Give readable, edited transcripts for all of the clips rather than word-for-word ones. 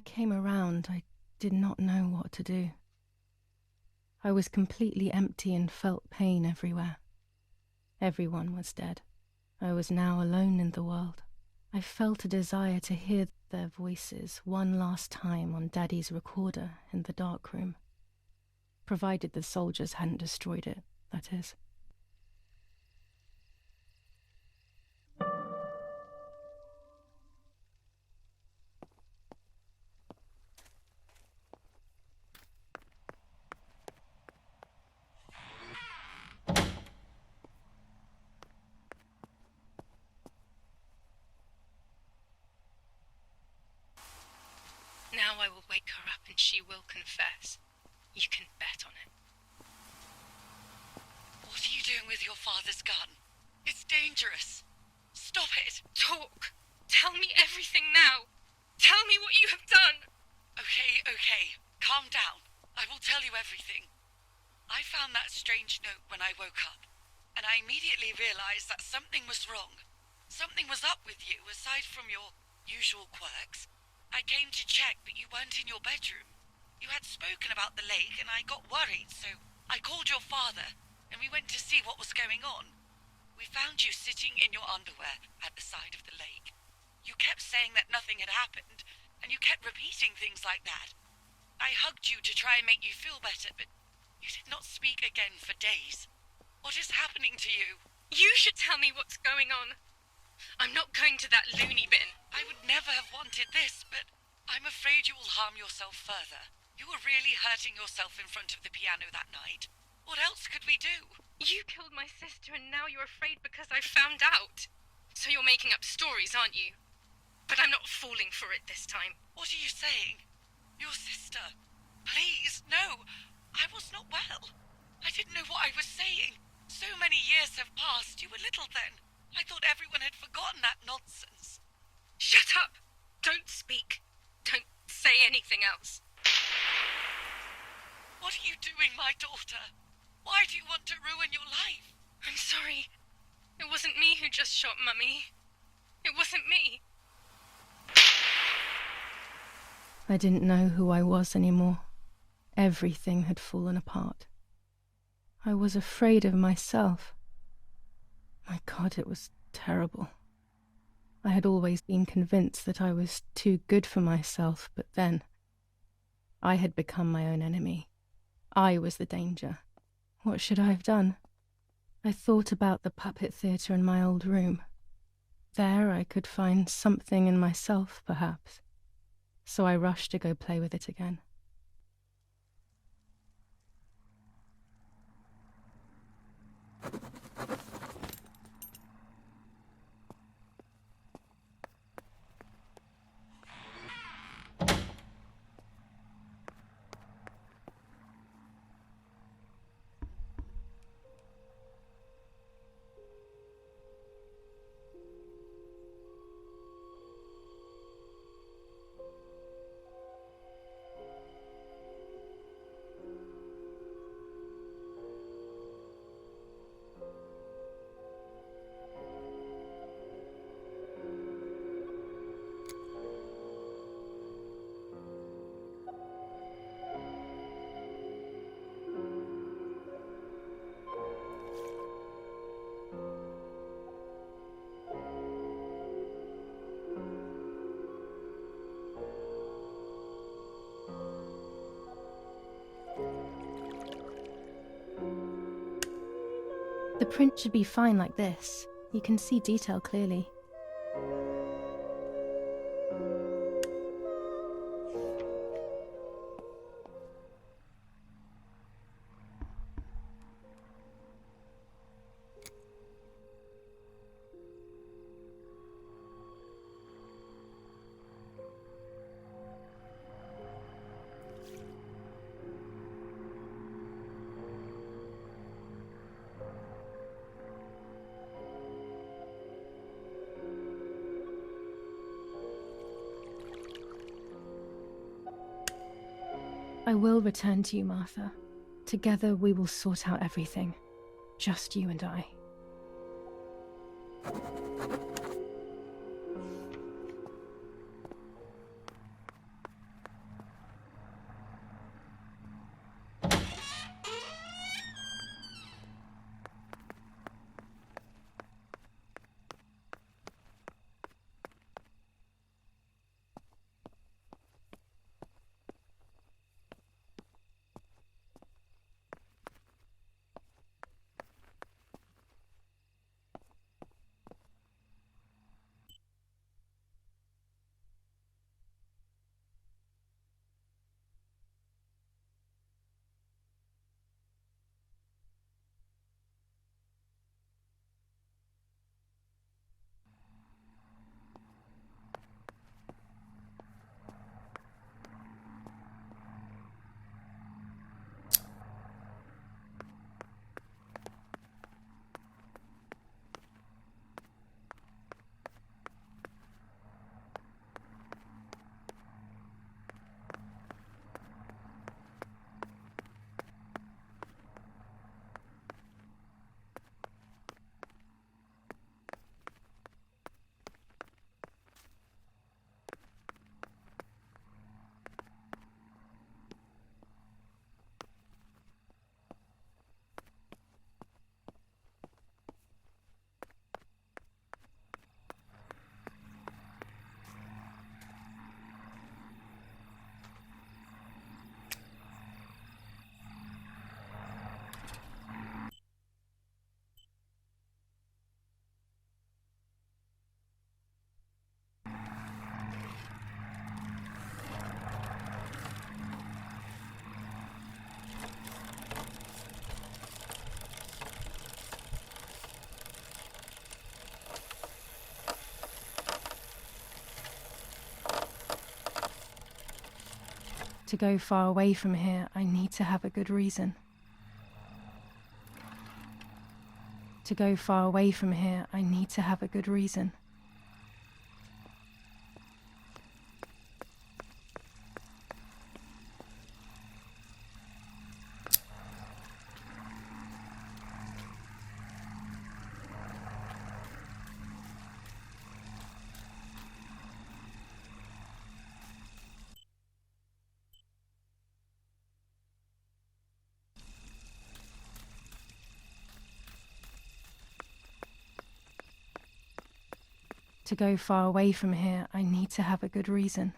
I came around, I did not know what to do. I was completely empty and felt pain everywhere. Everyone was dead. I was now alone in the world. I felt a desire to hear their voices one last time on Daddy's recorder in the dark room. Provided the soldiers hadn't destroyed it, that is. Now I will wake her up and she will confess. You can bet on it. What are you doing with your father's gun? It's dangerous. Stop it. Talk. Tell me everything now. Tell me what you have done. Okay. Calm down. I will tell you everything. I found that strange note when I woke up, and I immediately realized that something was wrong. Something was up with you, aside from your usual quirks. I came to check, but you weren't in your bedroom. You had spoken about the lake, and I got worried, so I called your father, and we went to see what was going on. We found you sitting in your underwear at the side of the lake. You kept saying that nothing had happened, and you kept repeating things like that. I hugged you to try and make you feel better, but you did not speak again for days. What is happening to you? You should tell me what's going on. I'm not going to that loony bin. I would never have wanted this, but I'm afraid you will harm yourself further. You were really hurting yourself in front of the piano that night. What else could we do? You killed my sister and now you're afraid because I found out. So you're making up stories, aren't you? But I'm not falling for it this time. What are you saying? Your sister? Please, no. I was not well. I didn't know what I was saying. So many years have passed. You were little then. I thought everyone had forgotten that nonsense. Shut up! Don't speak. Don't say anything else. What are you doing, my daughter? Why do you want to ruin your life? I'm sorry. It wasn't me who just shot Mummy. It wasn't me. I didn't know who I was anymore. Everything had fallen apart. I was afraid of myself. My God, it was terrible. I had always been convinced that I was too good for myself, but then I had become my own enemy. I was the danger. What should I have done? I thought about the puppet theatre in my old room. There I could find something in myself, perhaps. So I rushed to go play with it again. The print should be fine like this. You can see detail clearly. I will return to you, Martha. Together we will sort out everything. Just you and I. To go far away from here, I need to have a good reason. To go far away from here, I need to have a good reason. To go far away from here, I need to have a good reason.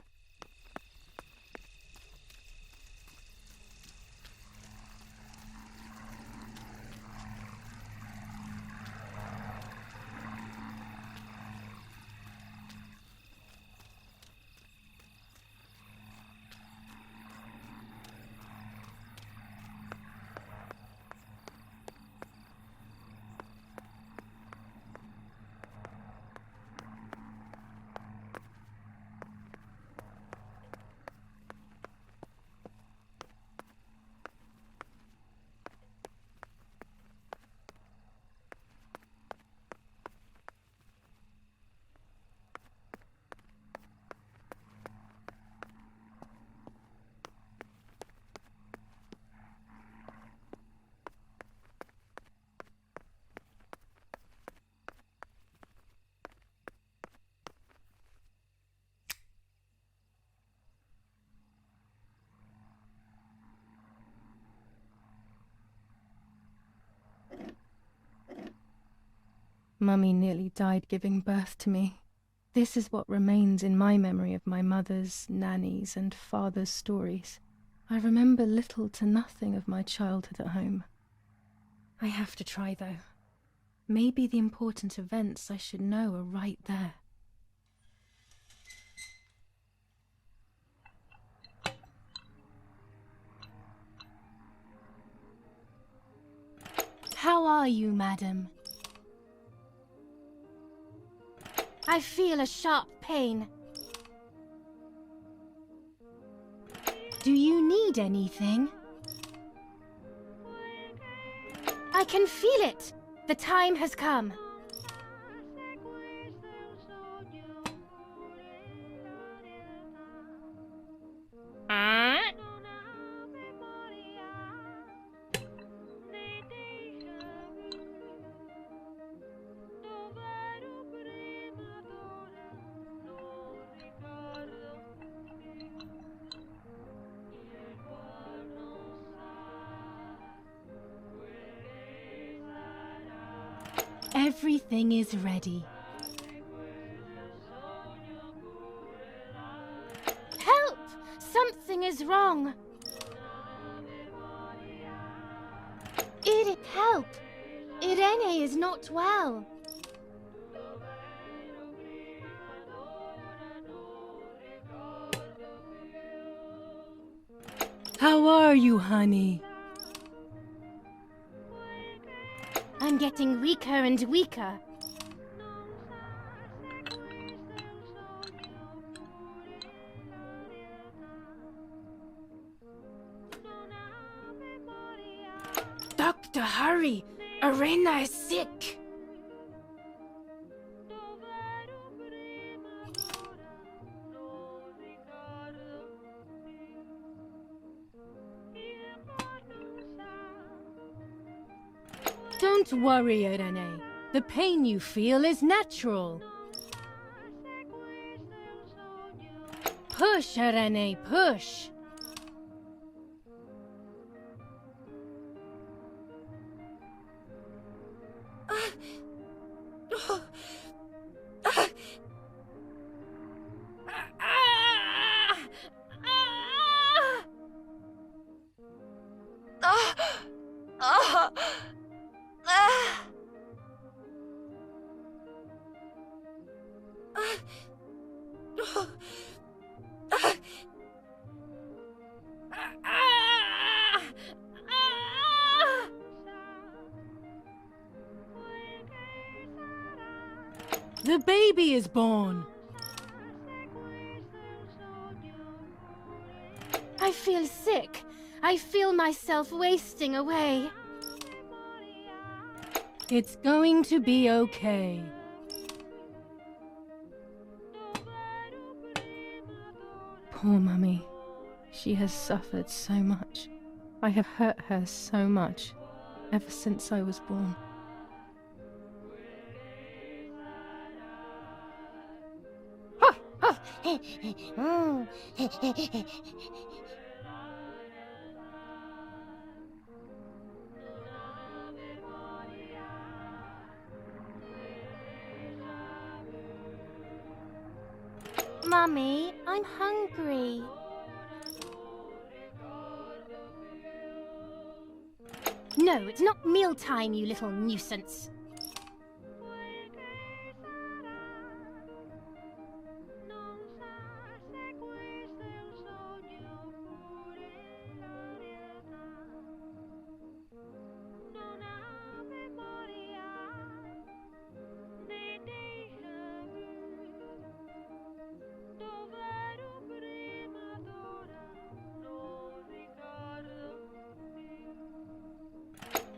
Mummy nearly died giving birth to me. This is what remains in my memory of my mother's, nanny's, and father's stories. I remember little to nothing of my childhood at home. I have to try, though. Maybe the important events I should know are right there. How are you, madam? I feel a sharp pain. Do you need anything? I can feel it. The time has come. Everything is ready. Help! Something is wrong. Help! Irene is not well. How are you, honey? I'm getting weaker and weaker. Doctor, hurry! Irena is sick! Don't worry, Irene. The pain you feel is natural. Push, Irene, push. The baby is born! I I feel sick. I feel myself wasting away. It's going to be okay. Poor Mummy. She has suffered so much. I have hurt her so much, ever since I was born. Mummy, I'm hungry. No, it's not mealtime, you little nuisance.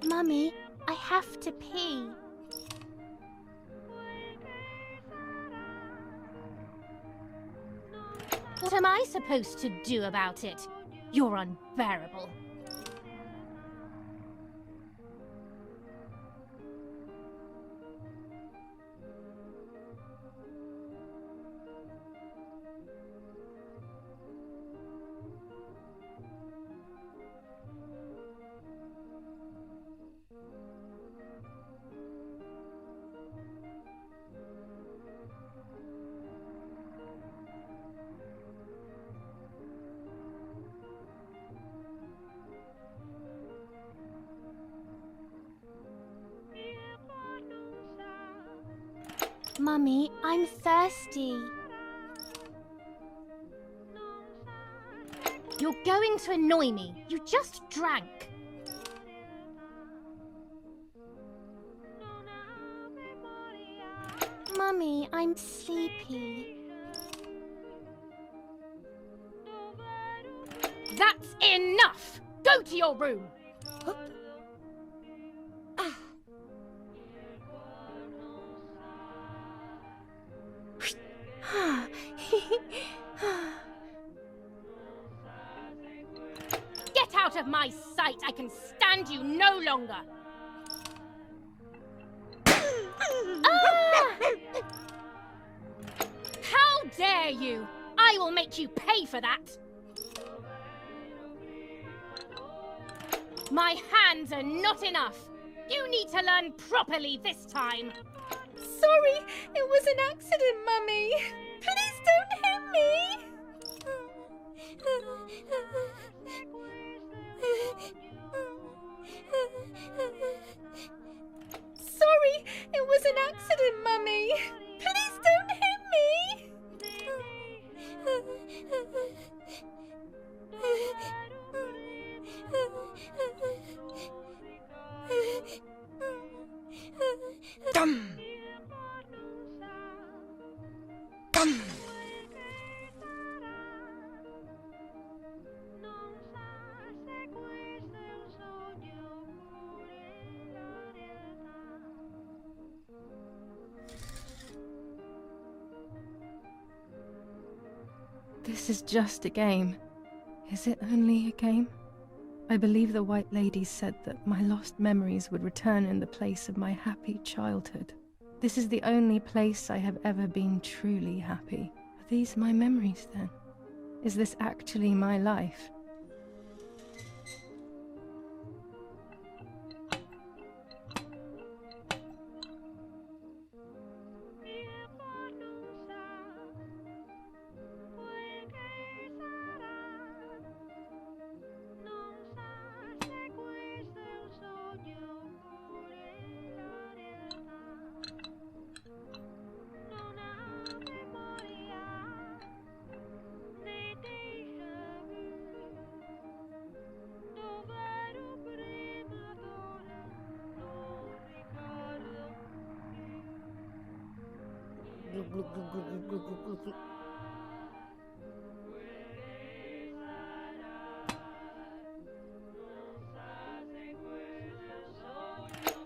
Mummy, I have to pee. What am I supposed to do about it? You're unbearable. Mummy, I'm thirsty. You're going to annoy me. You just drank. Mummy, I'm sleepy. That's enough! Go to your room! Get out of my sight! I can stand you no longer! How dare you! I will make you pay for that! My hands are not enough! You need to learn properly this time! Sorry, it was an accident, Mummy. Please don't hit me. Sorry, it was an accident, Mummy. Please don't hit me. Come! Come! This is just a game. Is it only a game? I believe the White Lady said that my lost memories would return in the place of my happy childhood. This is the only place I have ever been truly happy. Are these my memories then? Is this actually my life?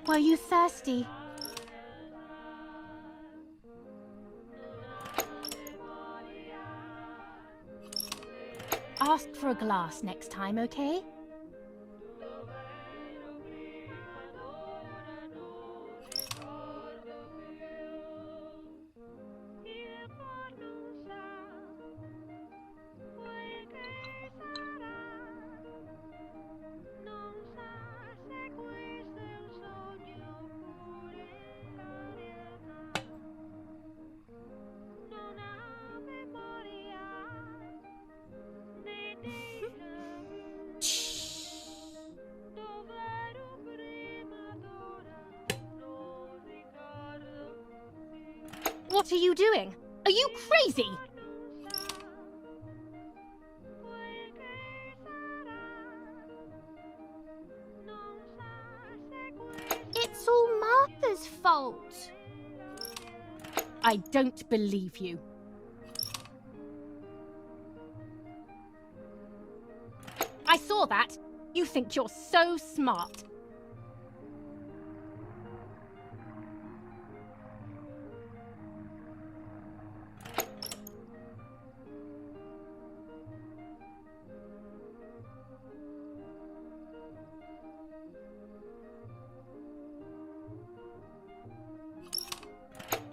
Were you thirsty? Ask for a glass next time, okay? What are you doing? Are you crazy? It's all Martha's fault. I don't believe you. I saw that. You think you're so smart.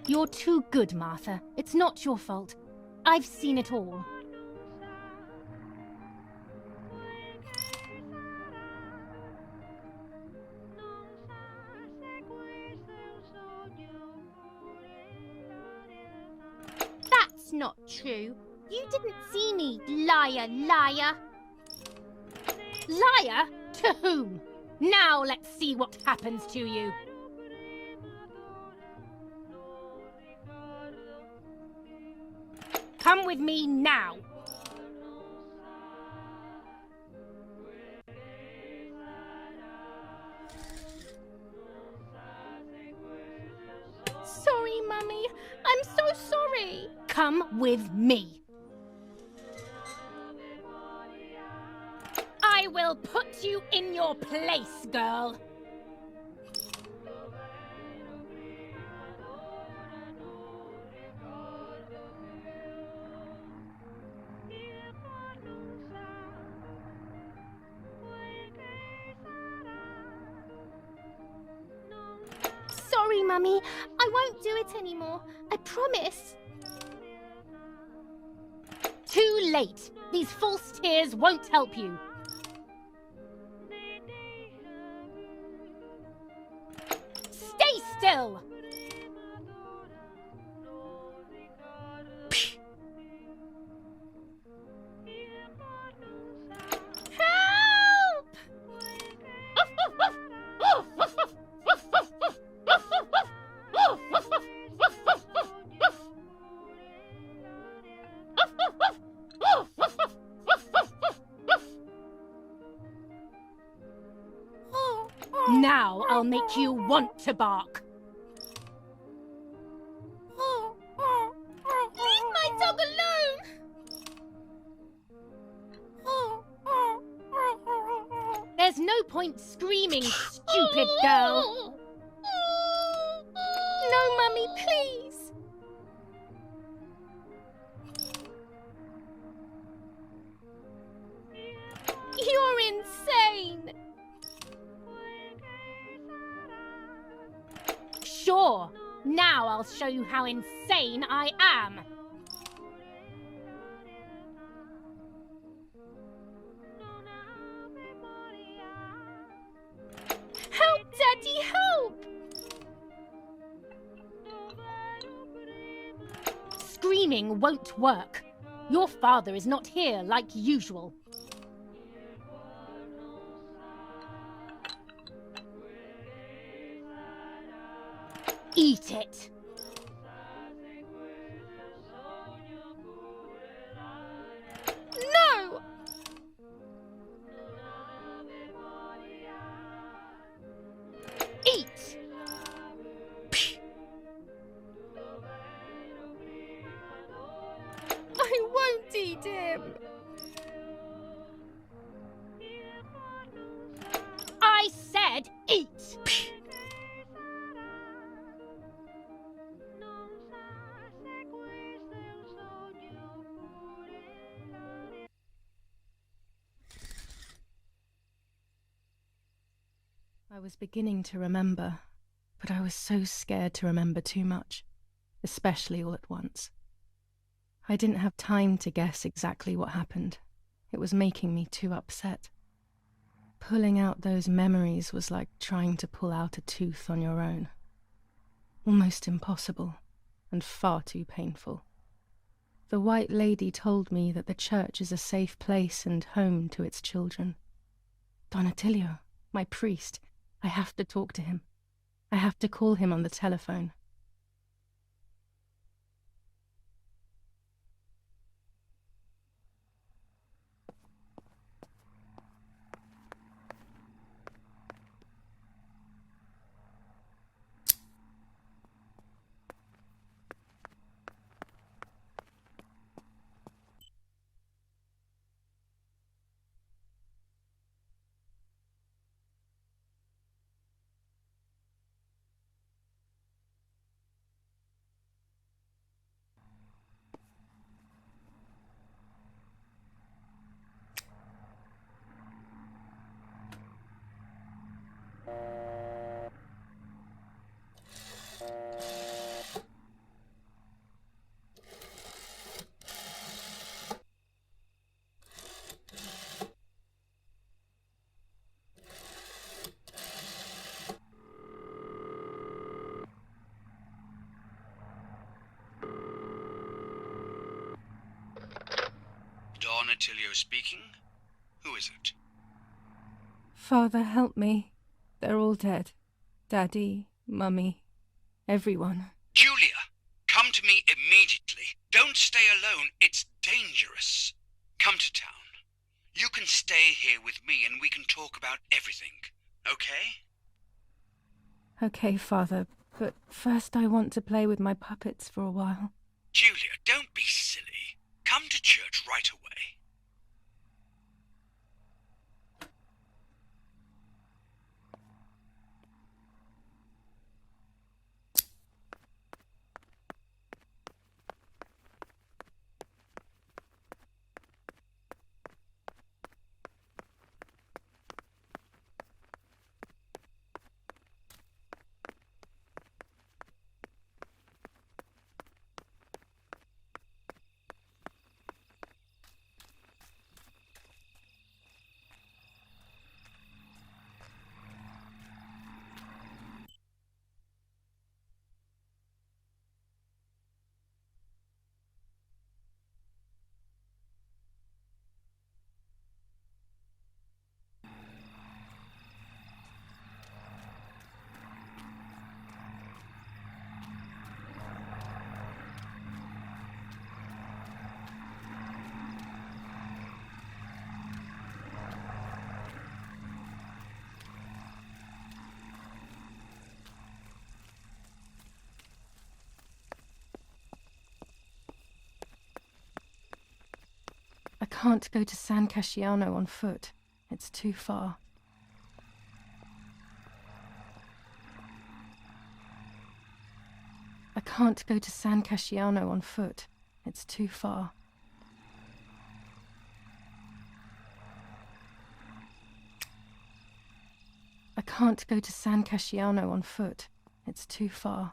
You're too good, Martha. It's not your fault. I've seen it all. That's not true. You didn't see me, liar, liar. Liar? To whom? Now let's see what happens to you. Come with me now. Sorry, Mummy. I'm so sorry. Come with me. I will put you in your place, girl. Sorry, Mummy. I won't do it anymore. I promise. Too late. These false tears won't help you. Stay still. Now I'll make you want to bark. Leave my dog alone! There's no point screaming, stupid girl. No, Mummy, please. You're insane. Sure. Now I'll show you how insane I am. Help, Daddy, help! Screaming won't work. Your father is not here like usual. Eat it. No! Eat! I won't eat him. I said eat! I was beginning to remember, but I was so scared to remember too much, especially all at once. I didn't have time to guess exactly what happened. It was making me too upset. Pulling out those memories was like trying to pull out a tooth on your own. Almost impossible, and far too painful. The White Lady told me that the church is a safe place and home to its children. Don Attilio, my priest, I have to talk to him. I have to call him on the telephone. Don Attilio speaking. Who is it? Father, help me. They're all dead. Daddy, Mummy, everyone. Giulia, come to me immediately. Don't stay alone. It's dangerous. Come to town. You can stay here with me and we can talk about everything. Okay? Okay, Father, but first I want to play with my puppets for a while. Giulia, don't be silly. Come to church right away. I can't go to San Casciano on foot. It's too far. I can't go to San Casciano on foot. It's too far. I can't go to San Casciano on foot. It's too far.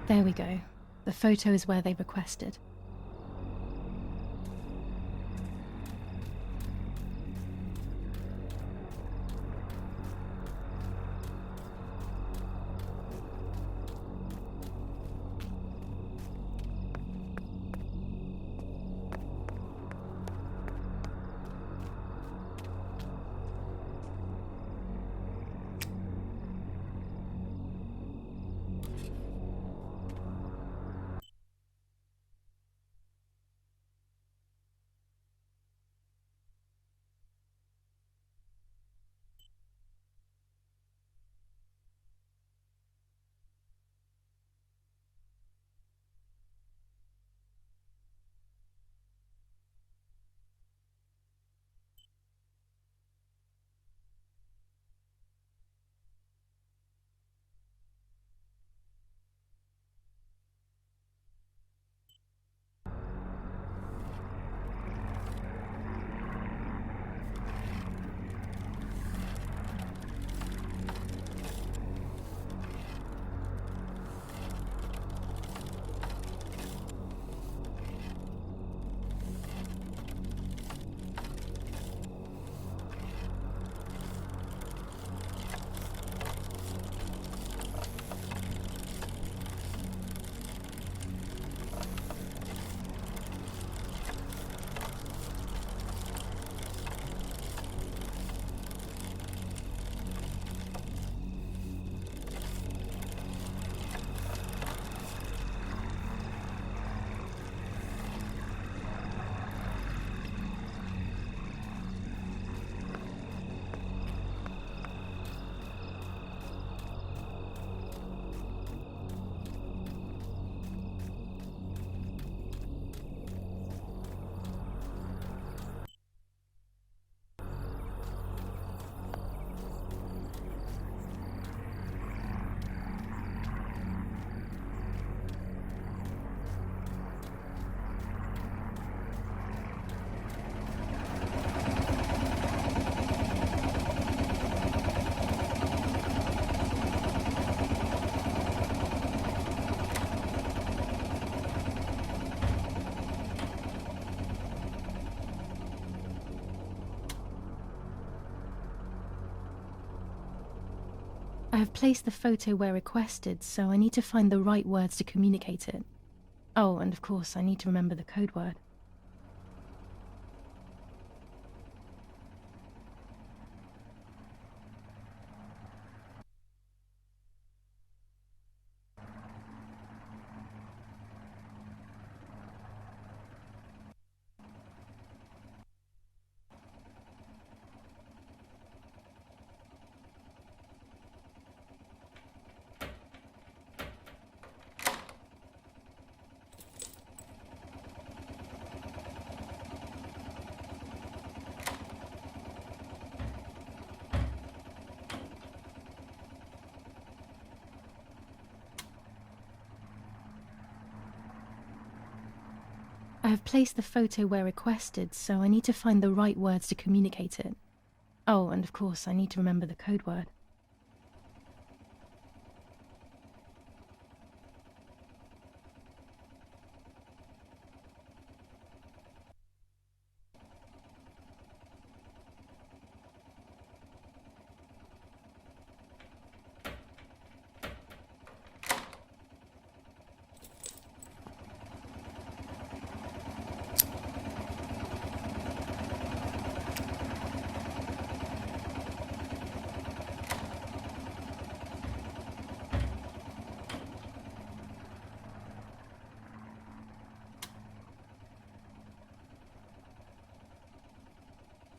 There we go. The photo is where they requested. I have placed the photo where requested, so I need to find the right words to communicate it. Oh, and of course, I need to remember the code word. I have placed the photo where requested, so I need to find the right words to communicate it. Oh, and of course, I need to remember the code word.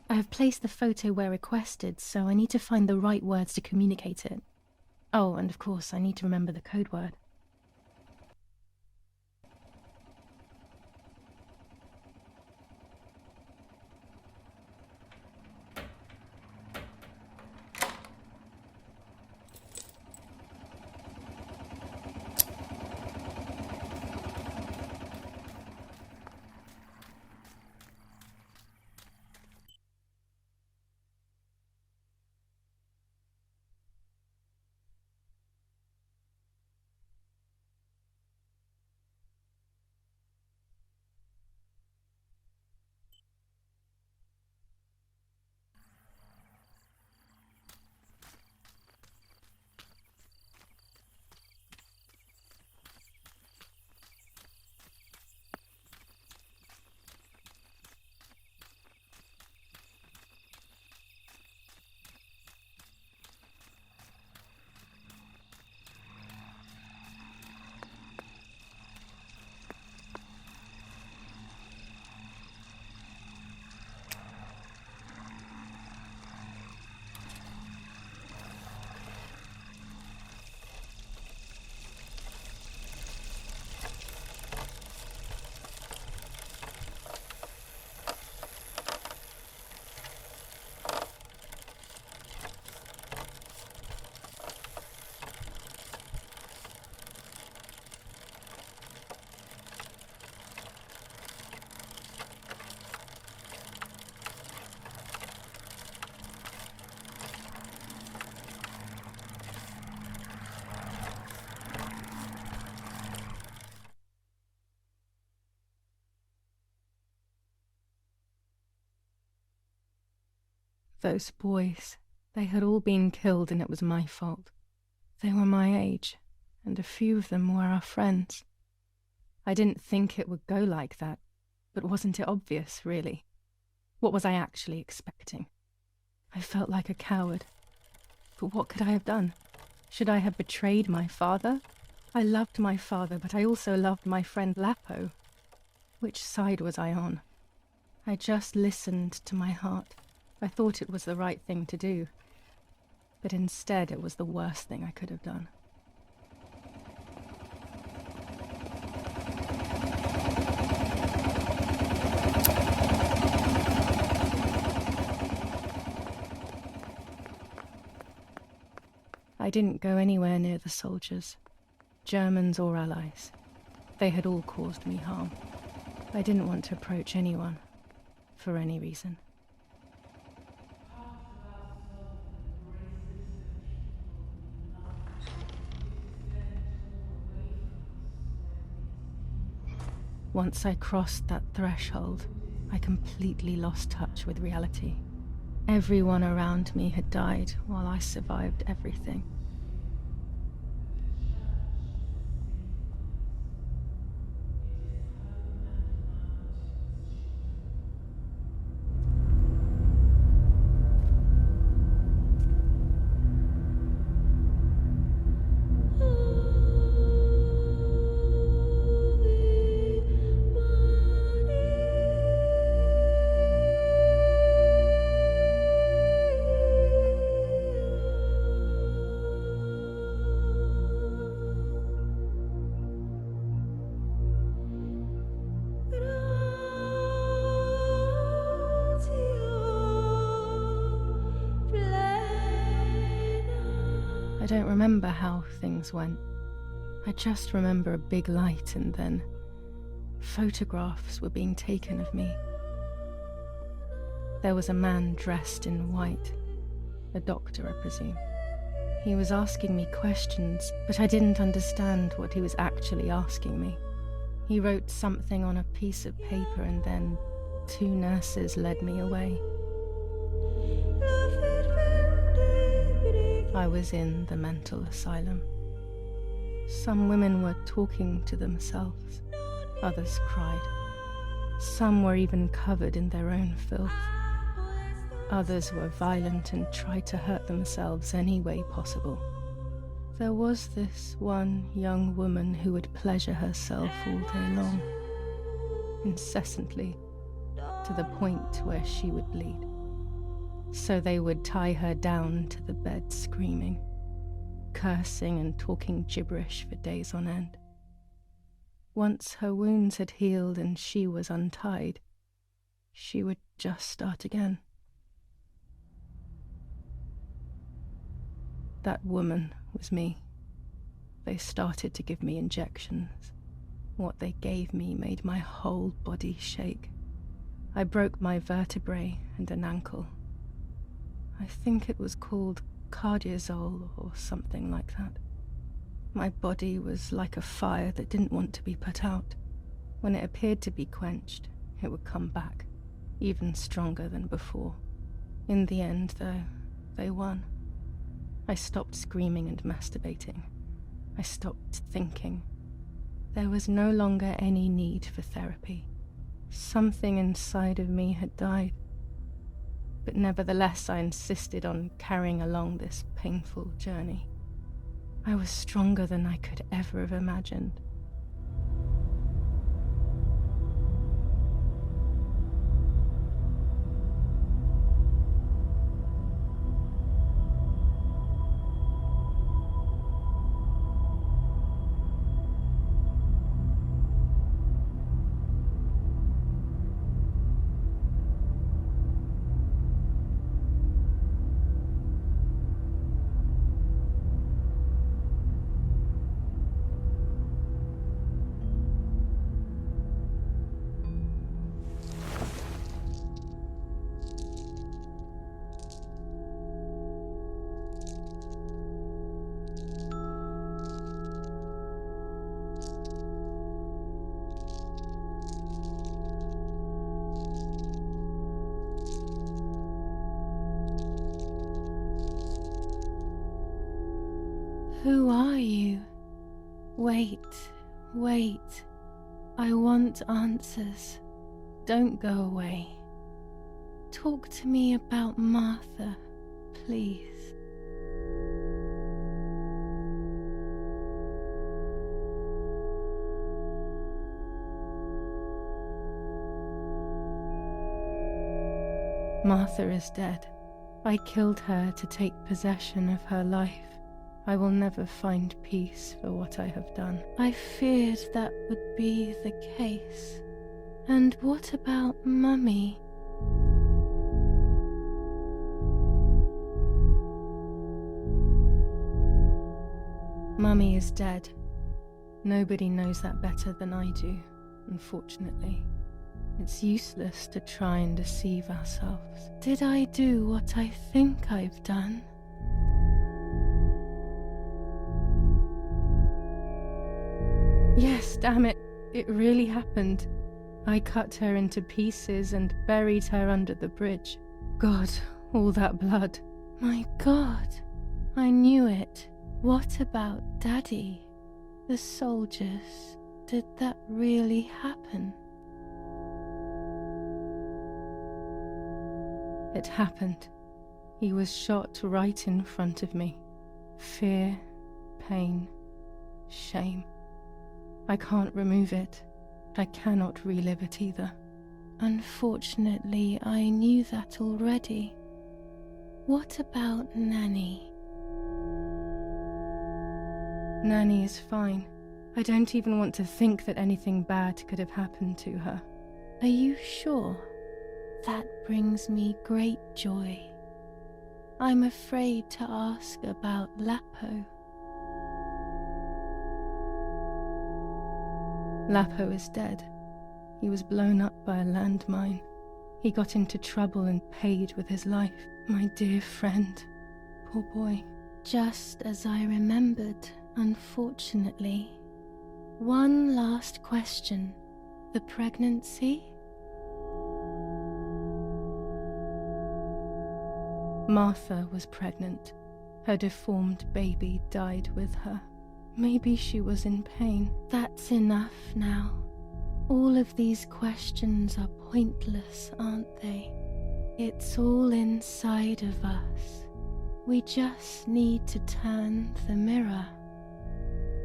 I have placed the photo where requested, so I need to find the right words to communicate it. Oh, and of course, I need to remember the code word. Those boys, they had all been killed and it was my fault. They were my age, and a few of them were our friends. I didn't think it would go like that, but wasn't it obvious, really? What was I actually expecting? I felt like a coward. But what could I have done? Should I have betrayed my father? I loved my father, but I also loved my friend Lapo. Which side was I on? I just listened to my heart. I thought it was the right thing to do. But instead it was the worst thing I could have done. I didn't go anywhere near the soldiers, Germans or allies. They had all caused me harm. I didn't want to approach anyone, for any reason. Once I crossed that threshold, I completely lost touch with reality. Everyone around me had died while I survived everything. I don't remember how things went. I just remember a big light and then photographs were being taken of me. There was a man dressed in white, a doctor, I presume. He was asking me questions, but I didn't understand what he was actually asking me. He wrote something on a piece of paper and then 2 nurses led me away. I was in the mental asylum. Some women were talking to themselves. Others cried. Some were even covered in their own filth. Others were violent and tried to hurt themselves any way possible. There was this one young woman who would pleasure herself all day long, incessantly, to the point where she would bleed. So they would tie her down to the bed screaming, cursing and talking gibberish for days on end. Once her wounds had healed and she was untied, she would just start again. That woman was me. They started to give me injections. What they gave me made my whole body shake. I broke my vertebrae and an ankle. I think it was called cardiazole or something like that. My body was like a fire that didn't want to be put out. When it appeared to be quenched, it would come back, even stronger than before. In the end, though, they won. I stopped screaming and masturbating. I stopped thinking. There was no longer any need for therapy. Something inside of me had died. But nevertheless, I insisted on carrying along this painful journey. I was stronger than I could ever have imagined. Who are you? Wait. I want answers. Don't go away. Talk to me about Martha, please. Martha is dead. I killed her to take possession of her life. I will never find peace for what I have done. I feared that would be the case. And what about Mummy? Mummy is dead. Nobody knows that better than I do, unfortunately. It's useless to try and deceive ourselves. Did I do what I think I've done? Yes, damn it, it really happened. I cut her into pieces and buried her under the bridge. God, all that blood. My God, I knew it. What about Daddy? The soldiers, did that really happen? It happened. He was shot right in front of me. Fear, pain, shame. I can't remove it. I cannot relive it either. Unfortunately, I knew that already. What about Nanny? Nanny is fine. I don't even want to think that anything bad could have happened to her. Are you sure? That brings me great joy. I'm afraid to ask about Lapo. Lapo is dead. He was blown up by a landmine. He got into trouble and paid with his life. My dear friend. Poor boy. Just as I remembered, unfortunately. One last question. The pregnancy? Martha was pregnant. Her deformed baby died with her. Maybe she was in pain. That's enough now. All of these questions are pointless, aren't they? It's all inside of us. We just need to turn the mirror.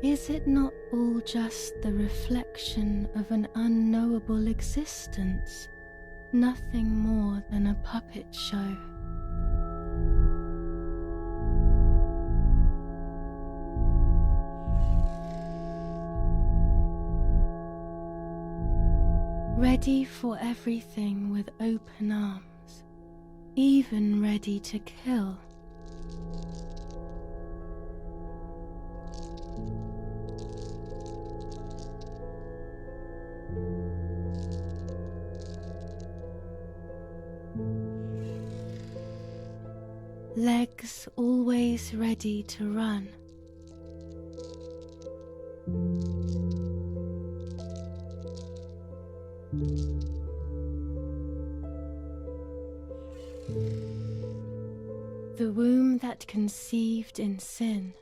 Is it not all just the reflection of an unknowable existence? Nothing more than a puppet show. Ready for everything with open arms, even ready to kill. Legs always ready to run. The womb that conceived in sin.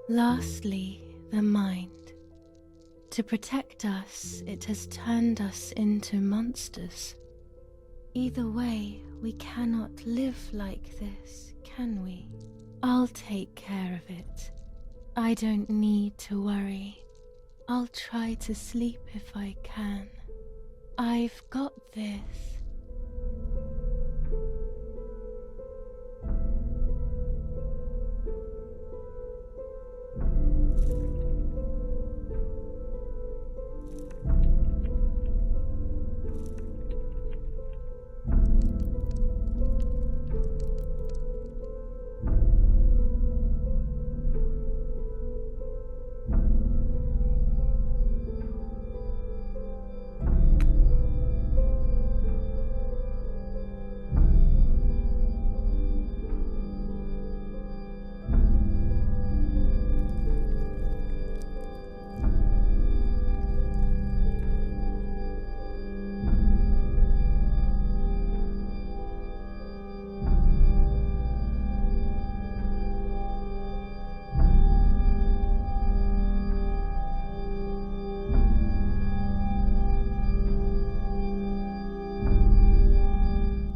Lastly, the mind. To protect us, it has turned us into monsters. Either way, we cannot live like this, can we? I'll take care of it. I don't need to worry. I'll try to sleep if I can. I've got this.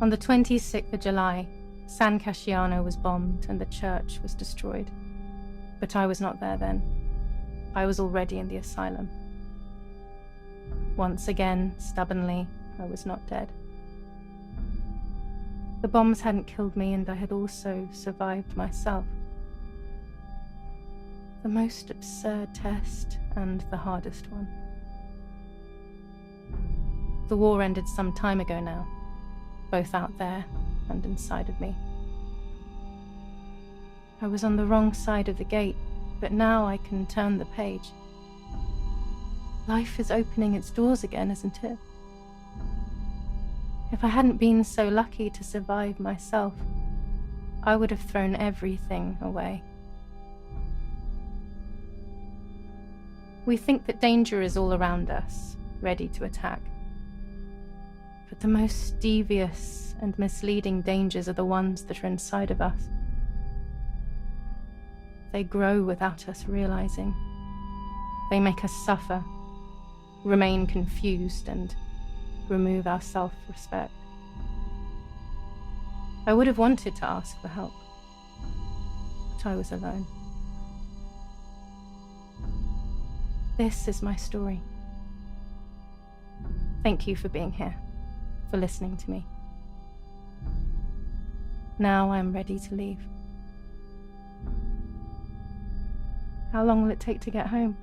On the 26th of July, San Casciano was bombed and the church was destroyed. But I was not there then. I was already in the asylum. Once again, stubbornly, I was not dead. The bombs hadn't killed me, and I had also survived myself. The most absurd test and the hardest one. The war ended some time ago now, both out there and inside of me. I was on the wrong side of the gate, but now I can turn the page. Life is opening its doors again, isn't it? If I hadn't been so lucky to survive myself, I would have thrown everything away. We think that danger is all around us, ready to attack. But the most devious and misleading dangers are the ones that are inside of us. They grow without us realizing. They make us suffer, remain confused, and remove our self-respect. I would have wanted to ask for help, but I was alone. This is my story. Thank you for being here, for listening to me. Now I'm ready to leave. How long will it take to get home?